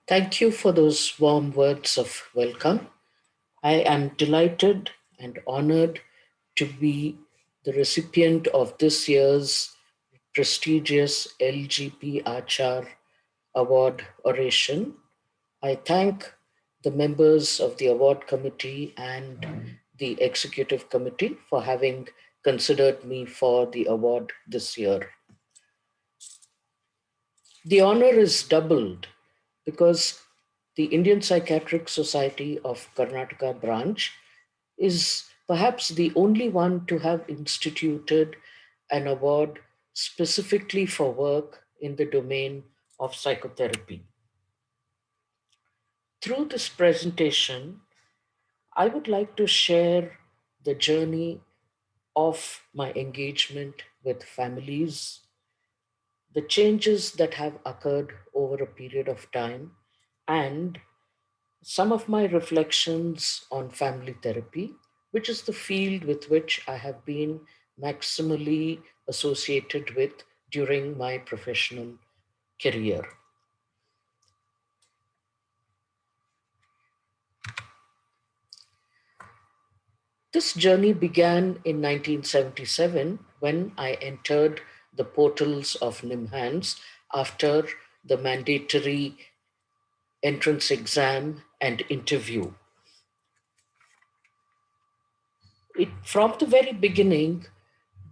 Thank you for those warm words of welcome. I am delighted and honored to be the recipient of this year's prestigious LGP Achar Award Oration. I thank the members of the award committee and the executive committee for having considered me for the award this year. The honor is doubled because the Indian Psychiatric Society of Karnataka branch is perhaps the only one to have instituted an award specifically for work in the domain of psychotherapy. Through this presentation, I would like to share the journey of my engagement with families, the changes that have occurred over a period of time, and some of my reflections on family therapy, which is the field with which I have been maximally associated with during my professional career. This journey began in 1977 when I entered the portals of NIMHANS after the mandatory entrance exam and interview. From the very beginning,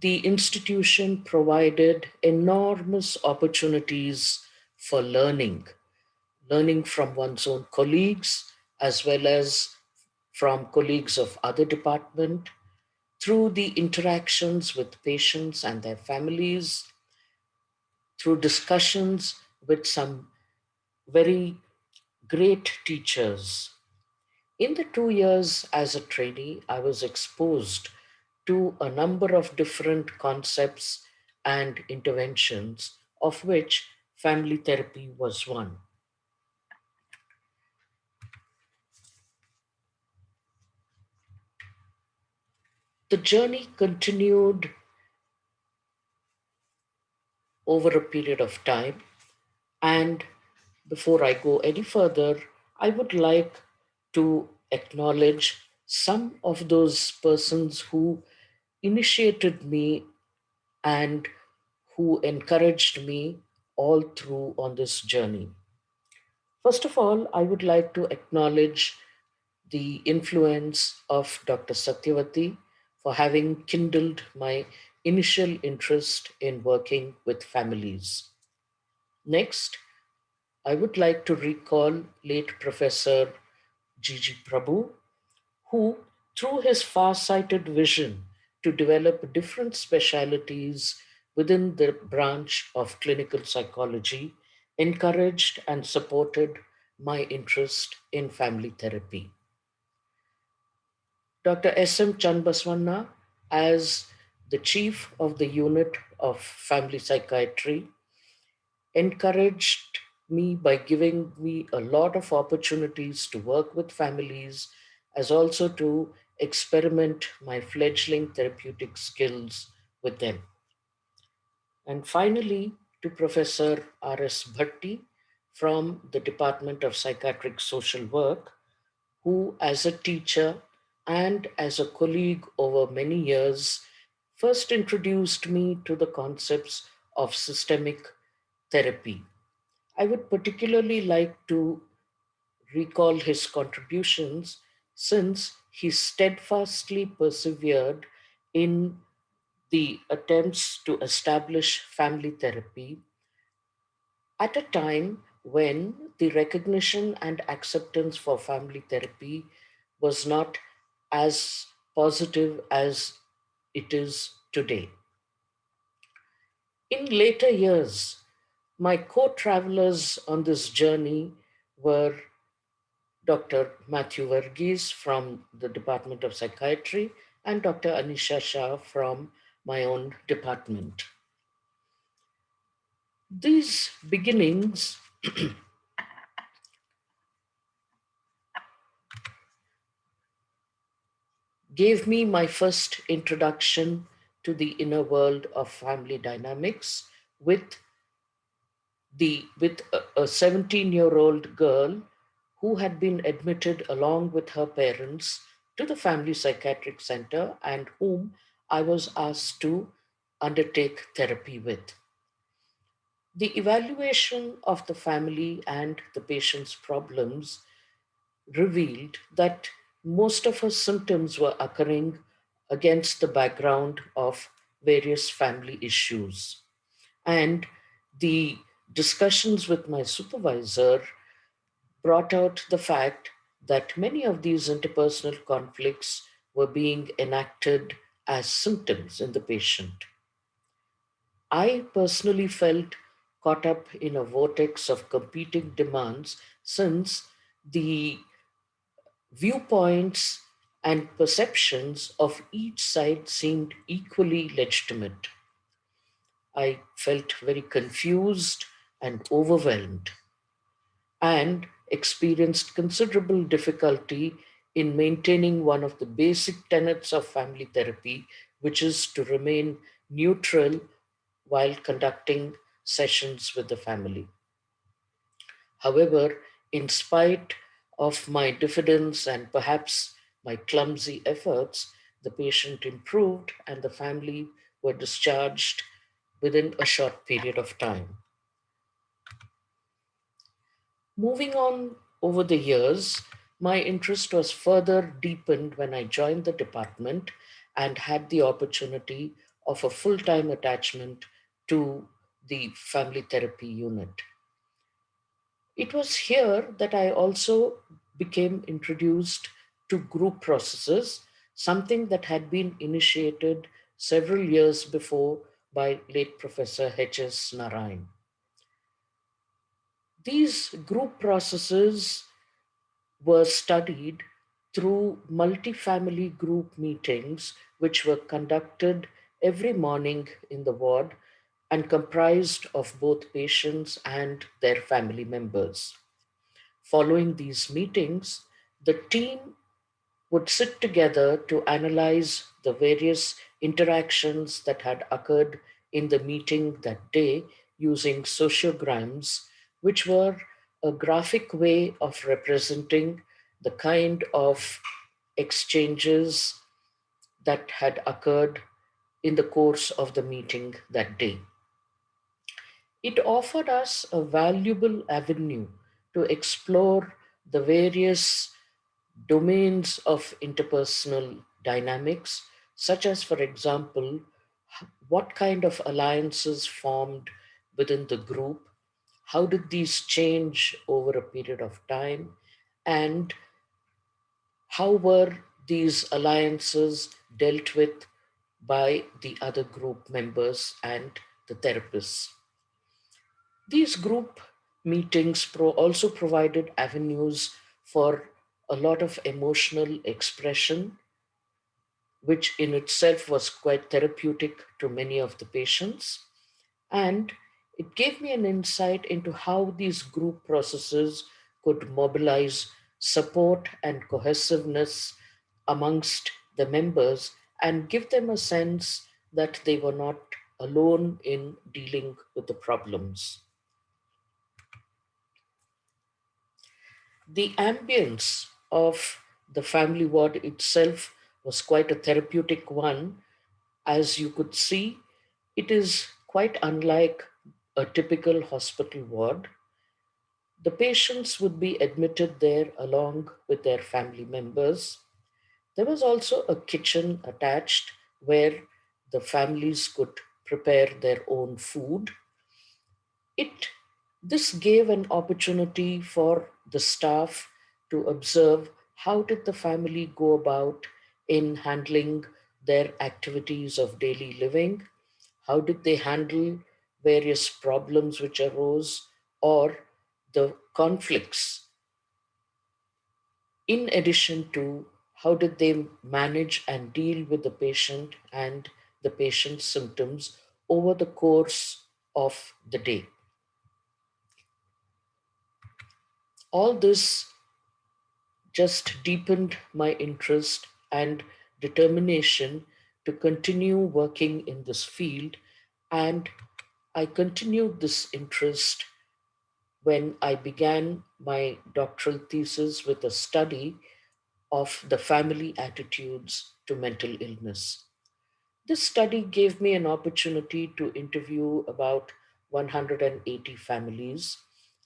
the institution provided enormous opportunities for learning from one's own colleagues as well as from colleagues of other department through the interactions with patients and their families, through discussions with some very great teachers. In the 2 years as a trainee, I was exposed to a number of different concepts and interventions, of which family therapy was one. The journey continued over a period of time, and before I go any further, I would like to acknowledge some of those persons who initiated me and who encouraged me all through on this journey. First of all, I would like to acknowledge the influence of Dr. Satyavati for having kindled my initial interest in working with families. Next, I would like to recall late Professor Gigi Prabhu, who, through his far sighted vision to develop different specialities within the branch of clinical psychology, encouraged and supported my interest in family therapy. Dr. S.M. Chanbaswanna, as the chief of the unit of family psychiatry, encouraged me by giving me a lot of opportunities to work with families, as also to experiment my fledgling therapeutic skills with them. And finally, to Professor R.S. Bhatti from the Department of Psychiatric Social Work, who, as a teacher and as a colleague over many years, first introduced me to the concepts of systemic therapy. I would particularly like to recall his contributions since he steadfastly persevered in the attempts to establish family therapy at a time when the recognition and acceptance for family therapy was not as positive as it is today. In later years, my co travelers on this journey were Dr. Matthew Verghese from the Department of Psychiatry and Dr. Anisha Shah from my own department. These beginnings gave me my first introduction to the inner world of family dynamics with With a 17-year-old girl who had been admitted along with her parents to the family psychiatric center and whom I was asked to undertake therapy with. The evaluation of the family and the patient's problems revealed that most of her symptoms were occurring against the background of various family issues. And the discussions with my supervisor brought out the fact that many of these interpersonal conflicts were being enacted as symptoms in the patient. I personally felt caught up in a vortex of competing demands since the viewpoints and perceptions of each side seemed equally legitimate. I felt very confused and overwhelmed and experienced considerable difficulty in maintaining one of the basic tenets of family therapy, which is to remain neutral while conducting sessions with the family. However, in spite of my diffidence and perhaps my clumsy efforts, the patient improved and the family were discharged within a short period of time. Moving on over the years, my interest was further deepened when I joined the department and had the opportunity of a full time attachment to the family therapy unit. It was here that I also became introduced to group processes, something that had been initiated several years before by late Professor H.S. Narayan. These group processes were studied through multi-family group meetings, which were conducted every morning in the ward and comprised of both patients and their family members. Following these meetings, the team would sit together to analyze the various interactions that had occurred in the meeting that day using sociograms, which were a graphic way of representing the kind of exchanges that had occurred in the course of the meeting that day. It offered us a valuable avenue to explore the various domains of interpersonal dynamics, such as, for example, what kind of alliances formed within the group, how did these change over a period of time, and how were these alliances dealt with by the other group members and the therapists. These group meetings also provided avenues for a lot of emotional expression, which in itself was quite therapeutic to many of the patients. And it gave me an insight into how these group processes could mobilize support and cohesiveness amongst the members and give them a sense that they were not alone in dealing with the problems. The ambience of the family ward itself was quite a therapeutic one. As you could see, it is quite unlike a typical hospital ward. The patients would be admitted there along with their family members. There was also a kitchen attached where the families could prepare their own food. It This gave an opportunity for the staff to observe how did the family go about in handling their activities of daily living, how did they handle various problems which arose or the conflicts, in addition to how did they manage and deal with the patient and the patient's symptoms over the course of the day. All this just deepened my interest and determination to continue working in this field, and I continued this interest when I began my doctoral thesis with a study of the family attitudes to mental illness. This study gave me an opportunity to interview about 180 families,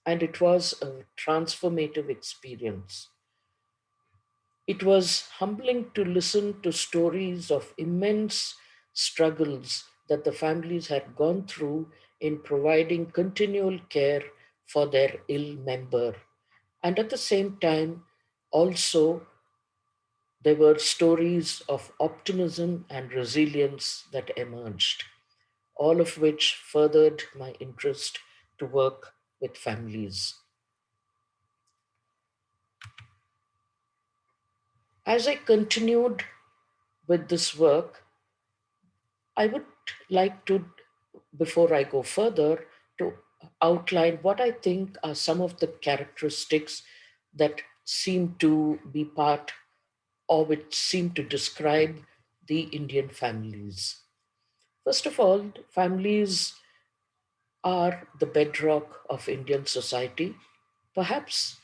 and it was a transformative experience. It was humbling to listen to stories of immense struggles that the families had gone through in providing continual care for their ill member. And at the same time, also, there were stories of optimism and resilience that emerged, all of which furthered my interest to work with families. As I continued with this work, I would like to, before I go further, to outline what I think are some of the characteristics that seem to be part or which seem to describe the Indian families. First of all, families are the bedrock of Indian society. Perhaps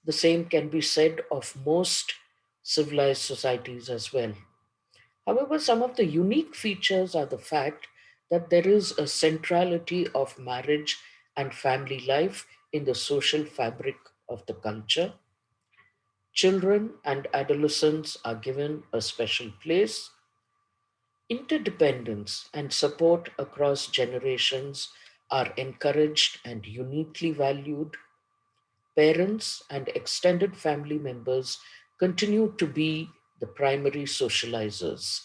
the same can be said of most civilized societies as well. However, some of the unique features are the fact that there is a centrality of marriage and family life in the social fabric of the culture. Children and adolescents are given a special place. Interdependence and support across generations are encouraged and uniquely valued. Parents and extended family members continue to be the primary socializers,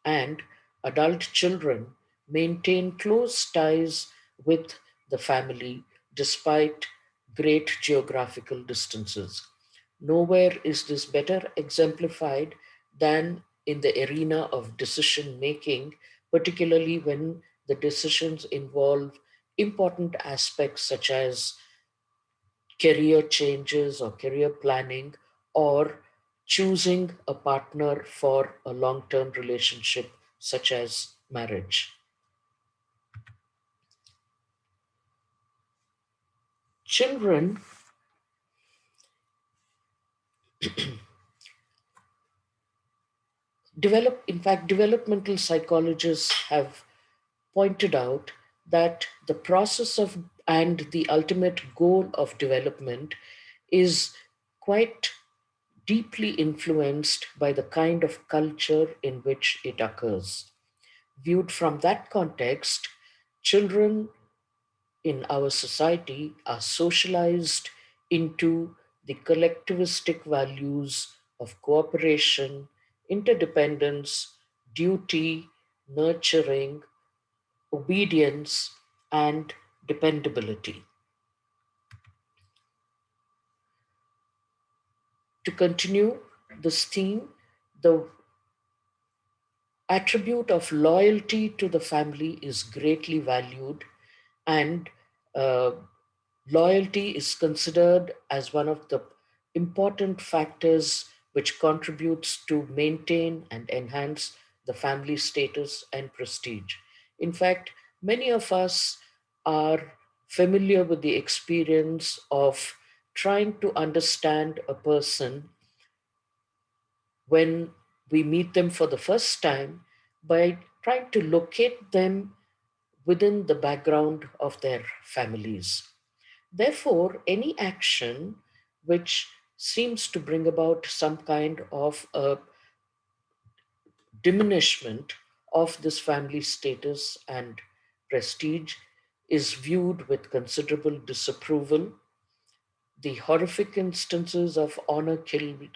and adult children maintain close ties with the family despite great geographical distances. Nowhere is this better exemplified than in the arena of decision making, particularly when the decisions involve important aspects such as career changes or career planning, or choosing a partner for a long term relationship such as marriage. Children in fact, developmental psychologists have pointed out that the process of and the ultimate goal of development is quite deeply influenced by the kind of culture in which it occurs. Viewed from that context, children in our society are socialized into the collectivistic values of cooperation, interdependence, duty, nurturing, obedience, and dependability. To continue this theme, the attribute of loyalty to the family is greatly valued, and uh, loyalty is considered as one of the important factors which contributes to maintain and enhance the family status and prestige. In fact, many of us are familiar with the experience of trying to understand a person when we meet them for the first time by trying to locate them within the background of their families. Therefore, any action which seems to bring about some kind of a diminishment of this family status and prestige is viewed with considerable disapproval. The horrific instances of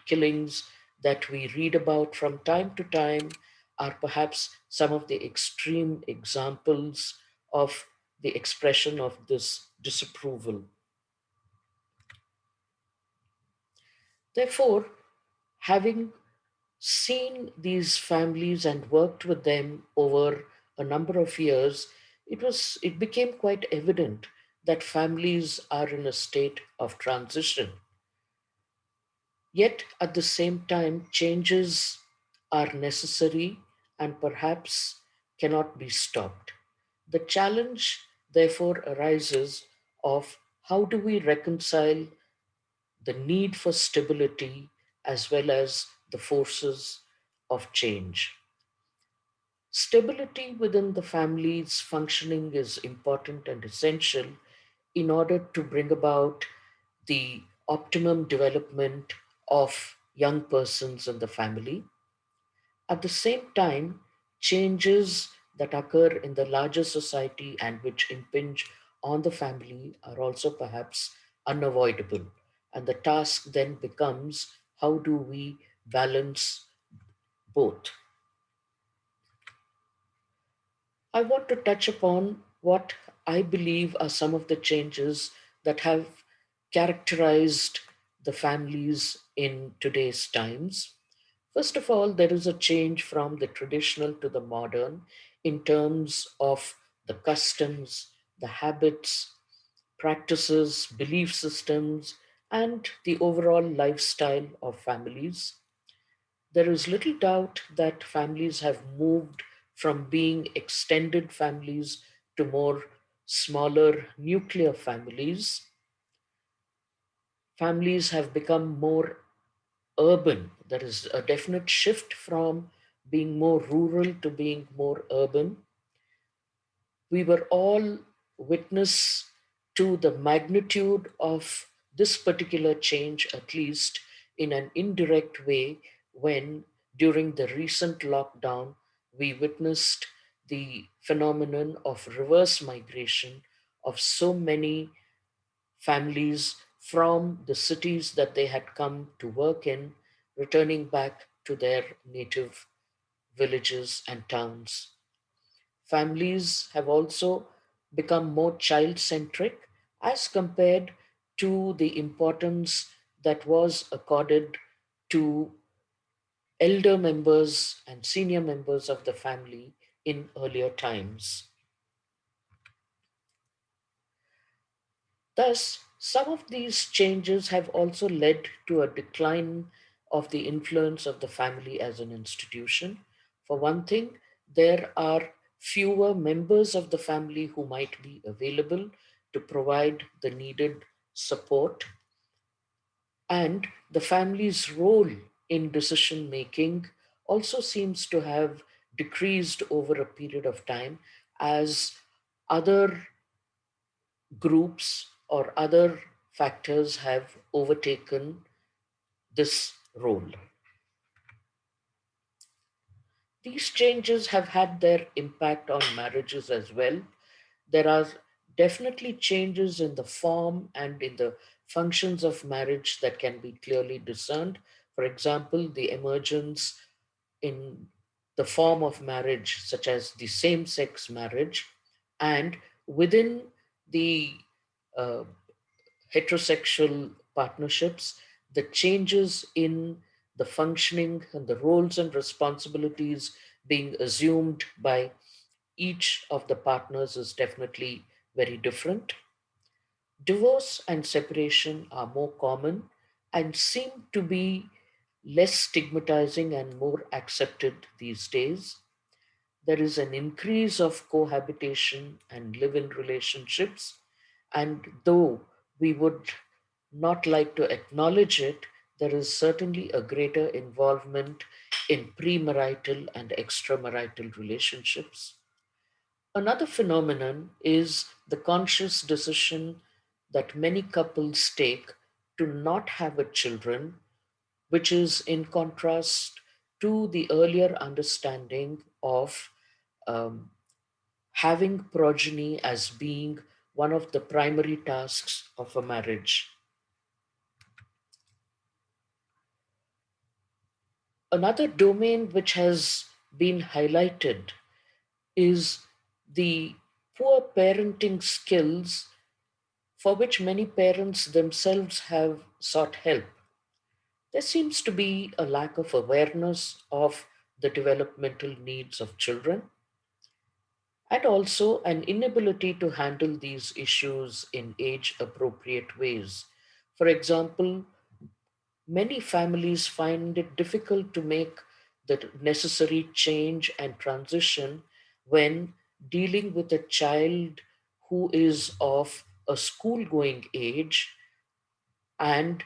killings that we read about from time to time are perhaps some of the extreme examples of the expression of this disapproval. Therefore, having seen these families and worked with them over a number of years, it became quite evident that families are in a state of transition. Yet at the same time, changes are necessary and perhaps cannot be stopped. The challenge, therefore, arises of How do we reconcile the need for stability as well as the forces of change? Stability within the family's functioning is important and essential in order to bring about the optimum development of young persons in the family. At the same time, changes that occur in the larger society and which impinge on the family are also perhaps unavoidable. And the task then becomes, how do we balance both? I want to touch upon what I believe are some of the changes that have characterized the families in today's times. First of all, there is a change from the traditional to the modern in terms of the customs, the habits, practices, belief systems, and the overall lifestyle of families. There is little doubt that families have moved from being extended families to more smaller nuclear families. Families have become more urban. There is a definite shift from being more rural to being more urban. We were all witness to the magnitude of this particular change, at least in an indirect way, when during the recent lockdown we witnessed the phenomenon of reverse migration of so many families from the cities that they had come to work in, returning back to their native villages and towns. Families have also become more child centric as compared to the importance that was accorded to elder members and senior members of the family in earlier times. Thus, some of these changes have also led to a decline of the influence of the family as an institution. For one thing, there are fewer members of the family who might be available to provide the needed support, and the family's role in decision making also seems to have decreased over a period of time as other groups or other factors have overtaken this role. These changes have had their impact on marriages as well. There are definitely changes in the form and in the functions of marriage that can be clearly discerned. For example, the emergence in the form of marriage, such as the same sex marriage, and within the uh, heterosexual partnerships, the changes in the functioning and the roles and responsibilities being assumed by each of the partners is definitely very different. Divorce and separation are more common and seem to be less stigmatizing and more accepted these days. There is an increase of cohabitation and live in relationships. And though we would not like to acknowledge it, there is certainly a greater involvement in premarital and extramarital relationships. Another phenomenon is the conscious decision that many couples take to not have a children, which is in contrast to the earlier understanding of um, having progeny as being one of the primary tasks of a marriage. Another domain which has been highlighted is the poor parenting skills for which many parents themselves have sought help. There seems to be a lack of awareness of the developmental needs of children and also an inability to handle these issues in age appropriate ways. For example, many families find it difficult to make the necessary change and transition when dealing with a child who is of a school going age and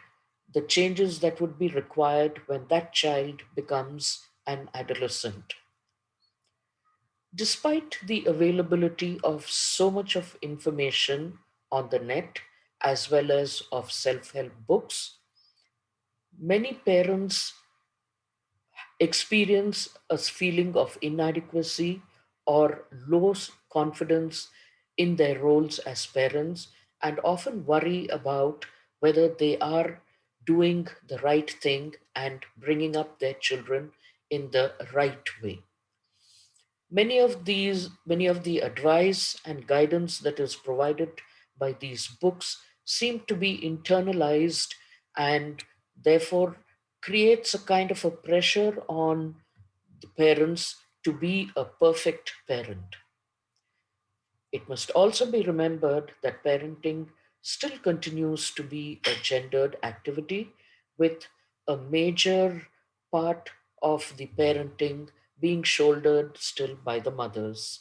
the changes that would be required when that child becomes an adolescent. Despite the availability of so much of information on the net as well as of self-help books, many parents experience a feeling of inadequacy or low confidence in their roles as parents and often worry about whether they are doing the right thing and bringing up their children in the right way. Many of the advice and guidance that is provided by these books seem to be internalized and therefore creates a kind of a pressure on the parents to be a perfect parent. It must also be remembered that parenting still continues to be a gendered activity, with a major part of the parenting being shouldered still by the mothers.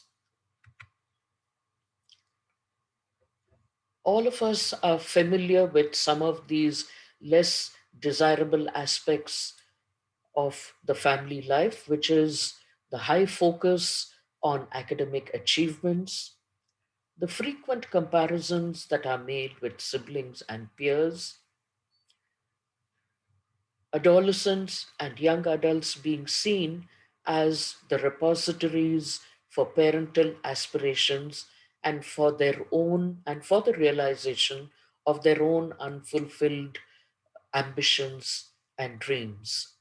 All of us are familiar with some of these less desirable aspects of the family life, which is the high focus on academic achievements, the frequent comparisons that are made with siblings and peers, adolescents and young adults being seen as the repositories for parental aspirations and for their own and for the realization of their own unfulfilled ambitions and dreams.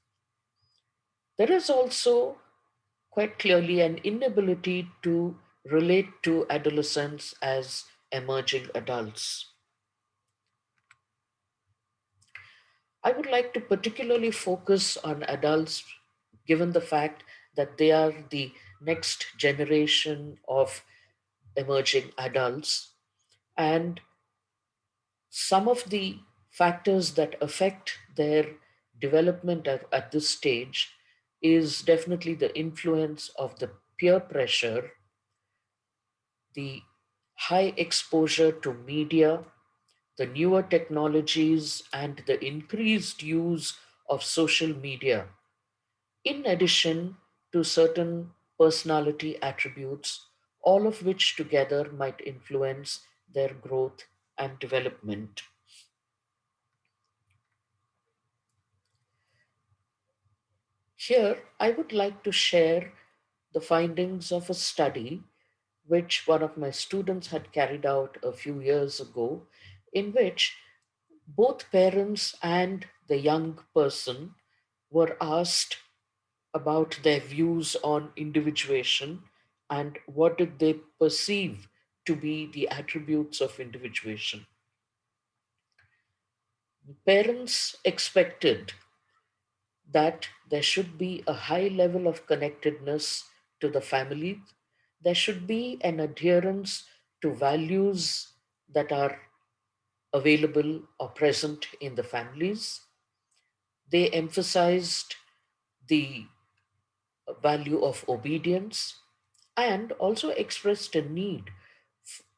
There is also quite clearly an inability to relate to adolescents as emerging adults. I would like to particularly focus on adults given the fact that they are the next generation of emerging adults. And some of the factors that affect their development at this stage is definitely the influence of the peer pressure, the high exposure to media, the newer technologies, and the increased use of social media, in addition to certain personality attributes, all of which together might influence their growth and development. Here, I would like to share the findings of a study which one of my students had carried out a few years ago, in which both parents and the young person were asked about their views on individuation and what did they perceive to be the attributes of individuation. Parents expected that there should be a high level of connectedness to the family. There should be an adherence to values that are available or present in the families. They emphasized the value of obedience and also expressed a need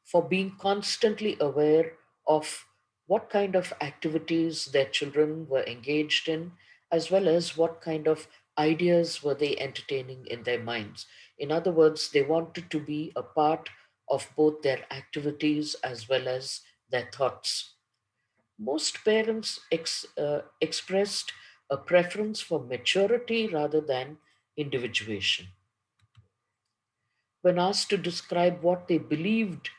for being constantly aware of what kind of activities their children were engaged in, as well as what kind of ideas were they entertaining in their minds. In other words, they wanted to be a part of both their activities as well as their thoughts. Most parents expressed a preference for maturity rather than individuation. When asked to describe what they believed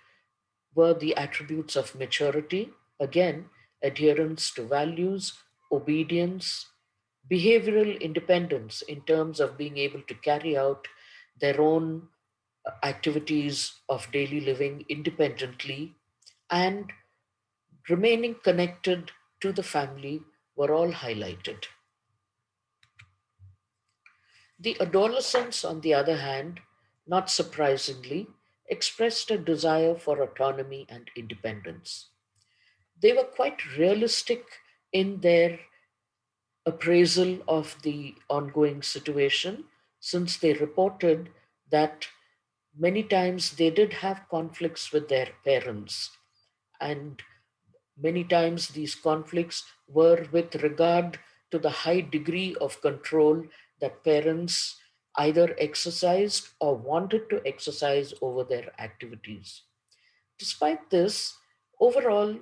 were the attributes of maturity, again, adherence to values, obedience, behavioral independence in terms of being able to carry out their own activities of daily living independently, and remaining connected to the family were all highlighted. The adolescents, on the other hand, not surprisingly, expressed a desire for autonomy and independence. They were quite realistic in their appraisal of the ongoing situation, since they reported that many times they did have conflicts with their parents And many times these conflicts were with regard to the high degree of control that parents either exercised or wanted to exercise over their activities. Despite this, overall,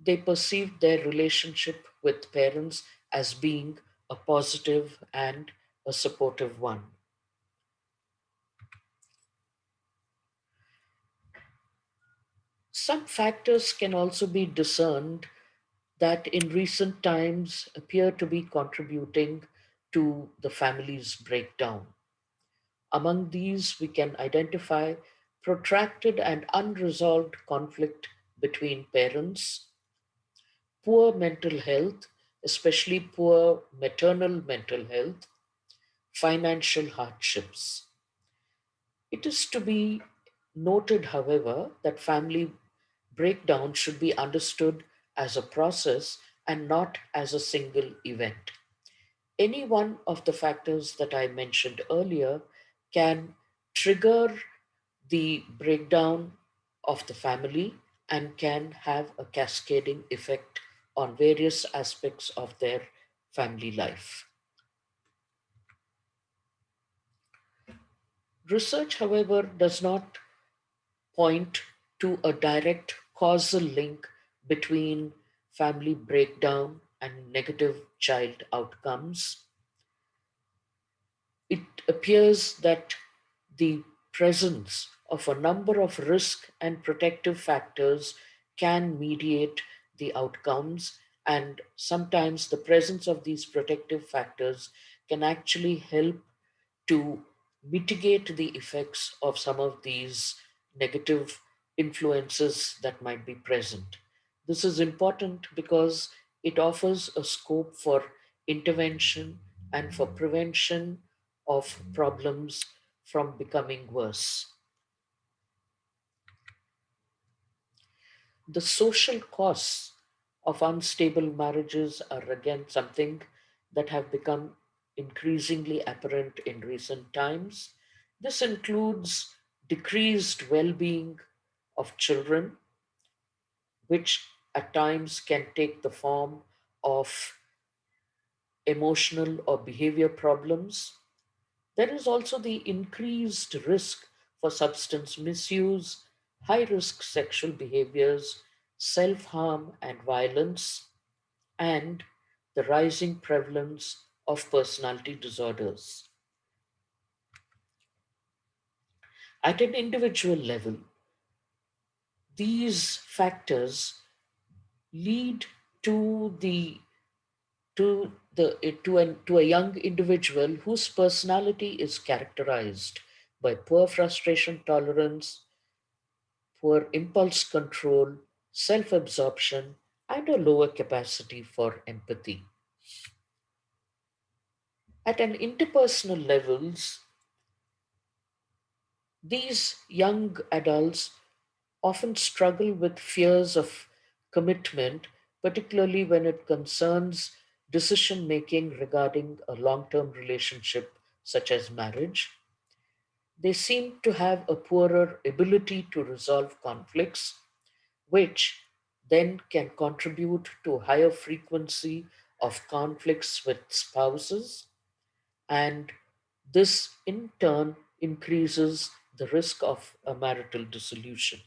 they perceived their relationship with parents as being a positive and a supportive one. Some factors can also be discerned that in recent times appear to be contributing to the family's breakdown. Among these, we can identify protracted and unresolved conflict between parents, poor mental health, especially poor maternal mental health, financial hardships. It is to be noted, however, that family breakdown should be understood as a process and not as a single event. Any one of the factors that I mentioned earlier can trigger the breakdown of the family and can have a cascading effect on various aspects of their family life. Research, however, does not point to a direct causal link between family breakdown and negative child outcomes. It appears that the presence of a number of risk and protective factors can mediate the outcomes, and sometimes the presence of these protective factors can actually help to mitigate the effects of some of these negative influences that might be present. This is important because it offers a scope for intervention and for prevention of problems from becoming worse. The social costs of unstable marriages are again something that have become increasingly apparent in recent times. This includes decreased well being of children, which at times can take the form of emotional or behavior problems. There is also the increased risk for substance misuse, high risk sexual behaviors, self harm and violence, and the rising prevalence of personality disorders. At an individual level, these factors lead to the to a young individual whose personality is characterized by poor frustration tolerance, poor impulse control, self absorption, and a lower capacity for empathy. At an interpersonal levels, these young adults often struggle with fears of commitment, particularly when it concerns decision making regarding a long term relationship such as marriage. They seem to have a poorer ability to resolve conflicts, which then can contribute to higher frequency of conflicts with spouses, and this in turn increases the risk of a marital dissolution.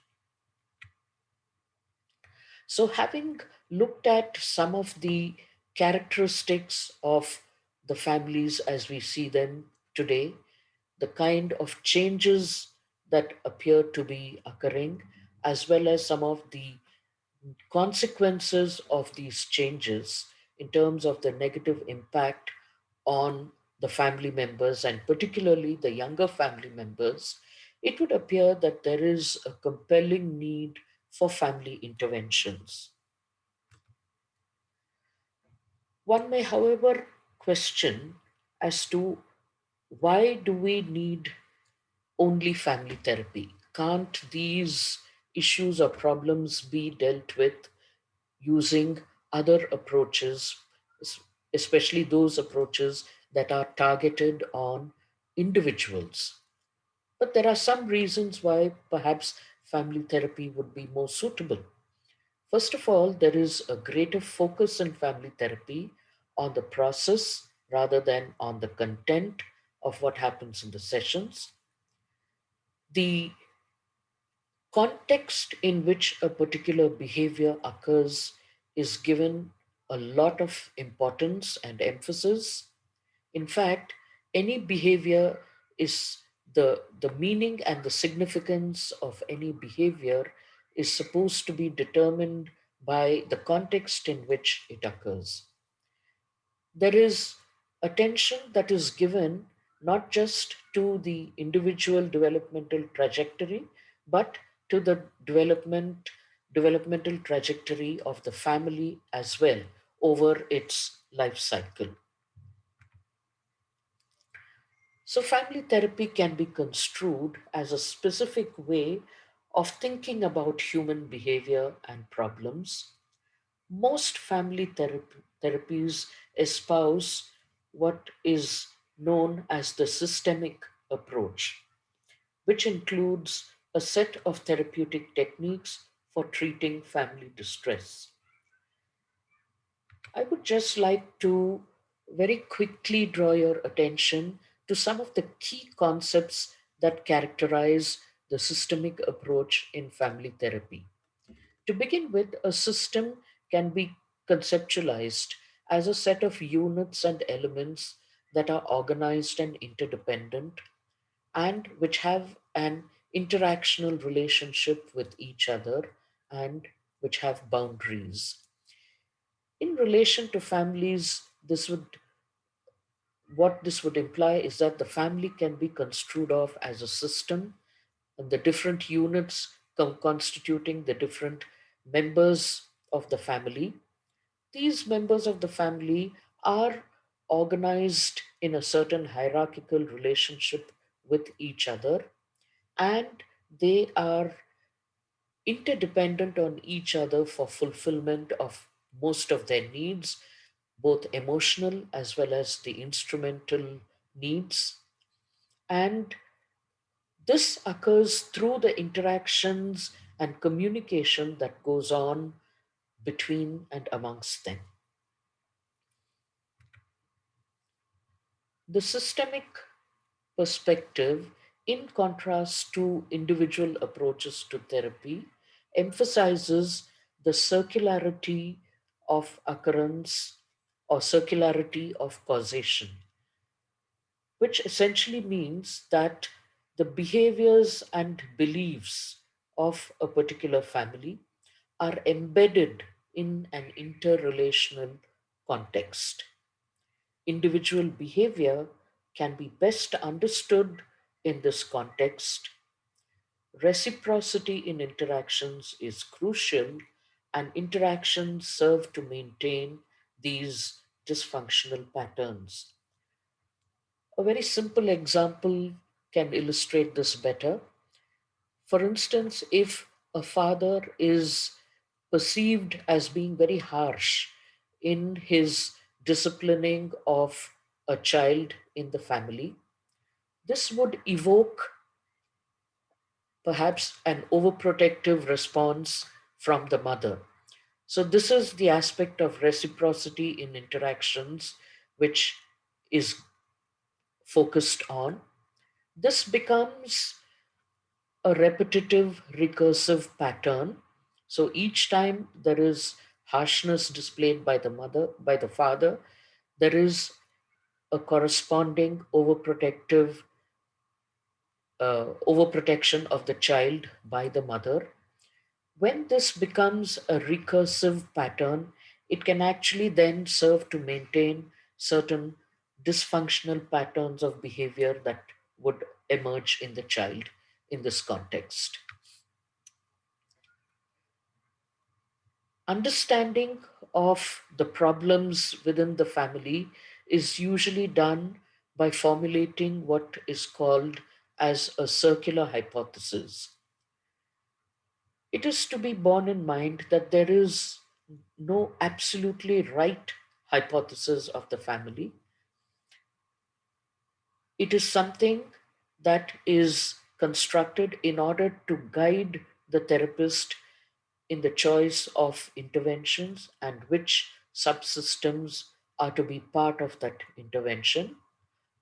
So, having looked at some of the characteristics of the families as we see them today, the kind of changes that appear to be occurring, as well as some of the consequences of these changes in terms of the negative impact on the family members and particularly the younger family members, it would appear that there is a compelling need for family interventions. One may, however, question as to why do we need only family therapy? Can't these issues or problems be dealt with using other approaches, especially those approaches that are targeted on individuals? But there are some reasons why perhaps family therapy would be more suitable. First of all, there is a greater focus in family therapy on the process rather than on the content of what happens in the sessions. The context in which a particular behavior occurs is given a lot of importance and emphasis. In fact, any behavior is the meaning and the significance of any behavior is supposed to be determined by the context in which it occurs. There is attention that is given not just to the individual developmental trajectory, but to the developmental trajectory of the family as well over its life cycle. So, family therapy can be construed as a specific way of thinking about human behavior and problems. Most family therapies espouse what is known as the systemic approach, which includes a set of therapeutic techniques for treating family distress. I would just like to very quickly draw your attention to some of the key concepts that characterize the systemic approach in family therapy. To begin with, a system can be conceptualized as a set of units and elements that are organized and interdependent and which have an interactional relationship with each other and which have boundaries. In relation to families, what this would imply is that the family can be construed of as a system and the different units constituting the different members of the family. These members of the family are organized in a certain hierarchical relationship with each other, and they are interdependent on each other for fulfillment of most of their needs, both emotional as well as the instrumental needs. And this occurs through the interactions and communication that goes on between and amongst them. The systemic perspective, in contrast to individual approaches to therapy, emphasizes the circularity of occurrence or circularity of causation, which essentially means that the behaviors and beliefs of a particular family are embedded in an interrelational context. Individual behavior can be best understood in this context. Reciprocity in interactions is crucial, and interactions serve to maintain these dysfunctional patterns. A very simple example can illustrate this better. For instance, if a father is perceived as being very harsh in his disciplining of a child in the family, this would evoke perhaps an overprotective response from the mother. So, this is the aspect of reciprocity in interactions which is focused on. This becomes a repetitive recursive pattern. So each time there is harshness displayed by the mother, by the father, there is a corresponding overprotection of the child by the mother. When this becomes a recursive pattern, it can actually then serve to maintain certain dysfunctional patterns of behavior that would emerge in the child in this context. Understanding of the problems within the family is usually done by formulating what is called as a circular hypothesis. It is to be borne in mind that there is no absolutely right hypothesis of the family. It is something that is constructed in order to guide the therapist in the choice of interventions and which subsystems are to be part of that intervention.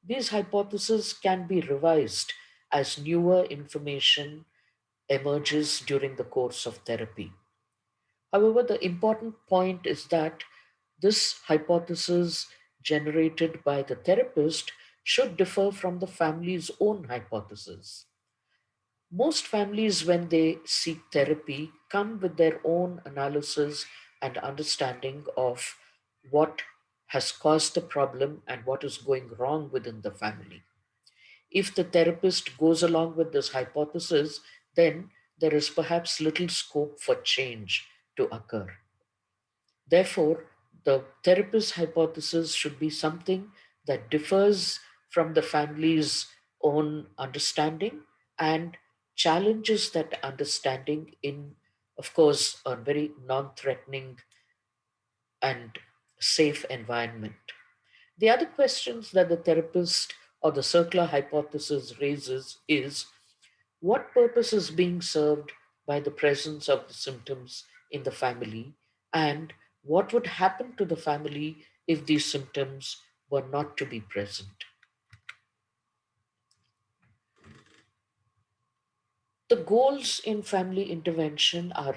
These hypotheses can be revised as newer information emerges during the course of therapy. However, the important point is that this hypothesis generated by the therapist should differ from the family's own hypothesis. Most families, when they seek therapy, come with their own analysis and understanding of what has caused the problem and what is going wrong within the family. If the therapist goes along with this hypothesis, then there is perhaps little scope for change to occur. Therefore, the therapist's hypothesis should be something that differs from the family's own understanding and challenges that understanding in, of course, a very non threatening and safe environment. The other questions that the therapist or the circular hypothesis raises is what purpose is being served by the presence of the symptoms in the family, and what would happen to the family if these symptoms were not to be present? The goals in family intervention are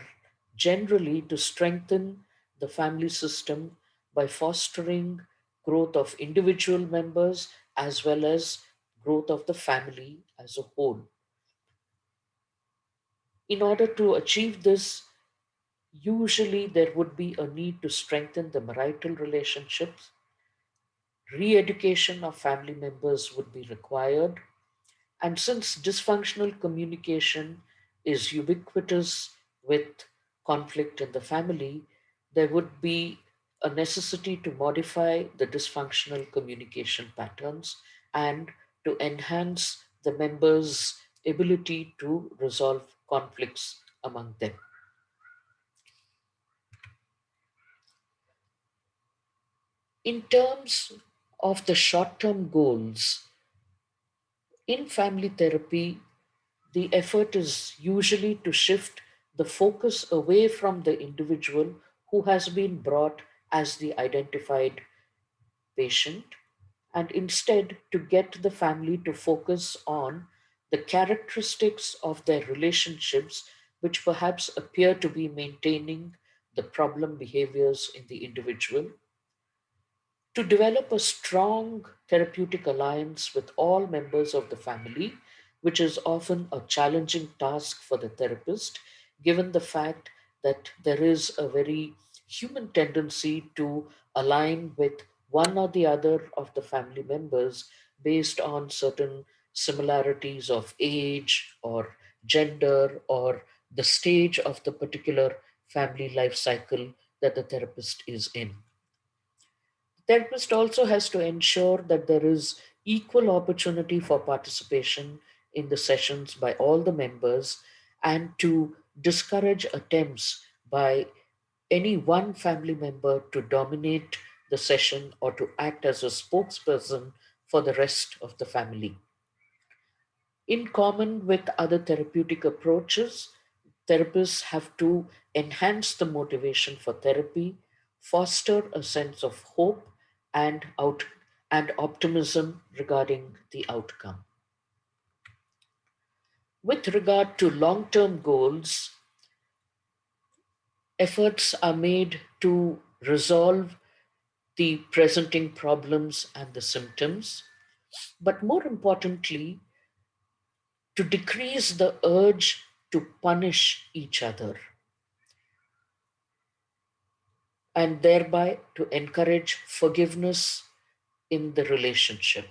generally to strengthen the family system by fostering growth of individual members as well as growth of the family as a whole. In order to achieve this, usually there would be a need to strengthen the marital relationships. Re education of family members would be required. And since dysfunctional communication is ubiquitous with conflict in the family, there would be a necessity to modify the dysfunctional communication patterns and to enhance the members' ability to resolve conflicts among them. In terms of the short term goals, in family therapy, the effort is usually to shift the focus away from the individual who has been brought as the identified patient and instead to get the family to focus on the characteristics of their relationships, which perhaps appear to be maintaining the problem behaviors in the individual, to develop a strong therapeutic alliance with all members of the family, which is often a challenging task for the therapist, given the fact that there is a very human tendency to align with one or the other of the family members based on certain similarities of age or gender or the stage of the particular family life cycle that the therapist is in. Therapist also has to ensure that there is equal opportunity for participation in the sessions by all the members and to discourage attempts by any one family member to dominate the session or to act as a spokesperson for the rest of the family. In common with other therapeutic approaches, therapists have to enhance the motivation for therapy, foster a sense of hope and optimism regarding the outcome. With regard to long-term goals, efforts are made to resolve the presenting problems and the symptoms, but more importantly, to decrease the urge to punish each other and thereby to encourage forgiveness in the relationship.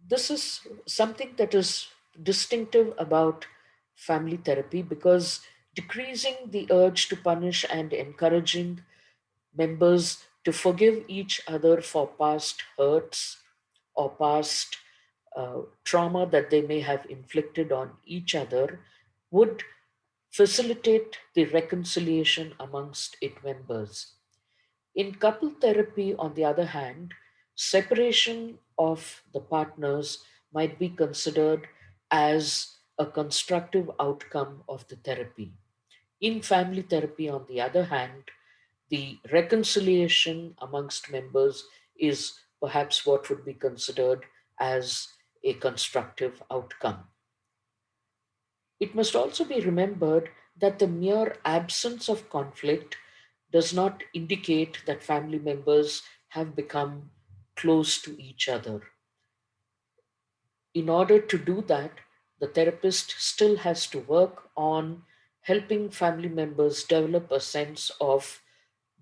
This is something that is distinctive about family therapy because decreasing the urge to punish and encouraging members to forgive each other for past hurts or past trauma that they may have inflicted on each other would facilitate the reconciliation amongst its members. In couple therapy, on the other hand, separation of the partners might be considered as a constructive outcome of the therapy. In family therapy, on the other hand, the reconciliation amongst members is perhaps what would be considered as a constructive outcome. It must also be remembered that the mere absence of conflict does not indicate that family members have become close to each other. In order to do that, the therapist still has to work on helping family members develop a sense of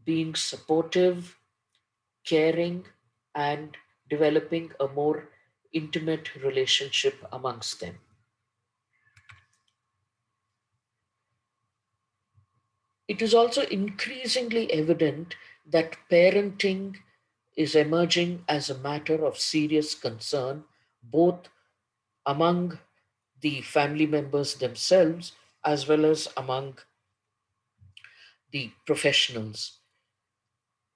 being supportive, caring, and developing a more intimate relationship amongst them. It is also increasingly evident that parenting is emerging as a matter of serious concern, both among the family members themselves as well as among the professionals.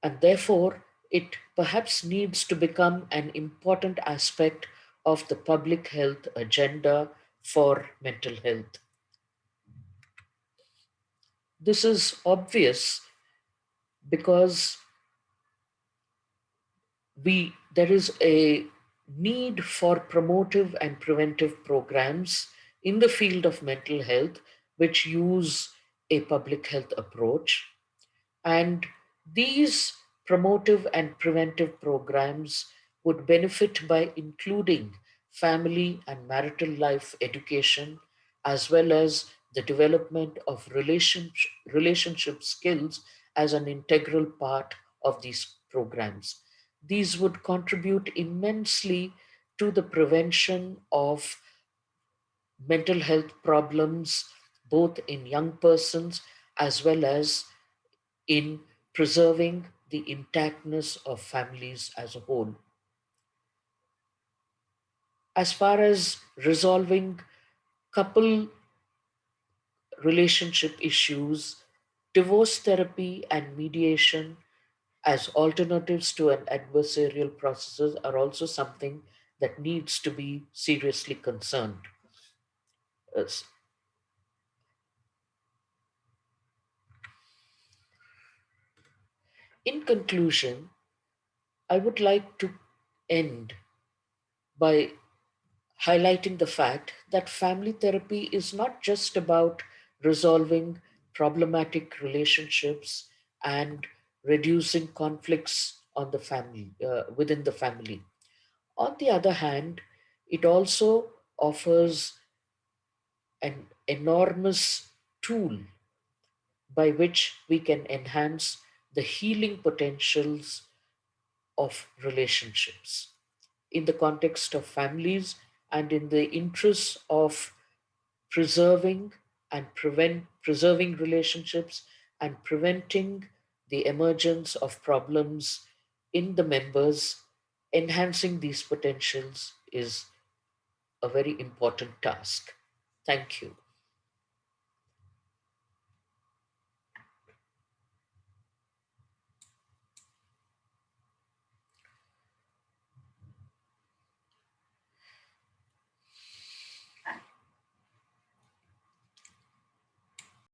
And therefore, it perhaps needs to become an important aspect of the public health agenda for mental health. This is obvious because there is a need for promotive and preventive programs in the field of mental health which use a public health approach. And these promotive and preventive programs would benefit by including family and marital life education, as well as the development of relationship skills as an integral part of these programs. These would contribute immensely to the prevention of mental health problems, both in young persons as well as in preserving the intactness of families as a whole. As far as resolving couple relationship issues, divorce therapy and mediation as alternatives to an adversarial processes are also something that needs to be seriously concerned. As- In conclusion, I would like to end by highlighting the fact that family therapy is not just about resolving problematic relationships and reducing conflicts on the family within the family. On the other hand, it also offers an enormous tool by which we can enhance the healing potentials of relationships in the context of families and in the interests of preserving relationships and preventing the emergence of problems in the members. Enhancing these potentials is a very important task. Thank you.